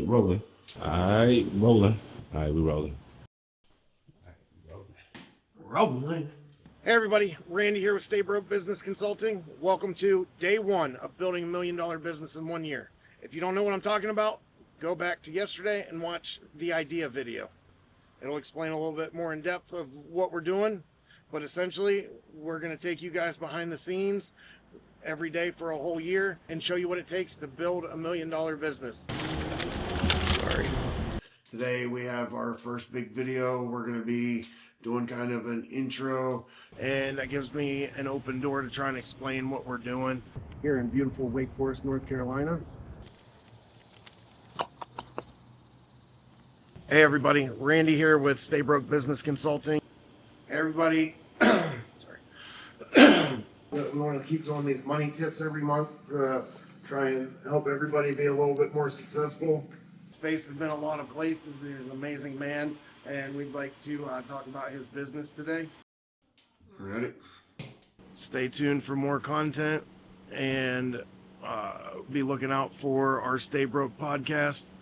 right, rolling. All right, rolling. All right, we rolling. Rolling. Hey everybody, Randy here with Stay Broke Business Consulting. Welcome to day one of building $1 million business in 1 year. If you don't know what I'm talking about, go back to yesterday and watch the idea video. It'll explain a little bit more in depth of what we're doing, but essentially we're going to take you guys behind the scenes every day for a whole year and show you what it takes to build $1 million business. Sorry. Today we have our first big video. We're going to be doing kind of an intro, and that gives me an open door to try and explain what we're doing here in beautiful Wake Forest, North Carolina. Hey everybody, Randy here with Stay Broke Business Consulting. Hey everybody, sorry. We want to keep doing these money tips every month, try and help everybody be a little bit more successful. Space has been a lot of places. He's an amazing man, and we'd like to talk about his business today. Ready? Stay tuned for more content, and be looking out for our Stay Broke podcast.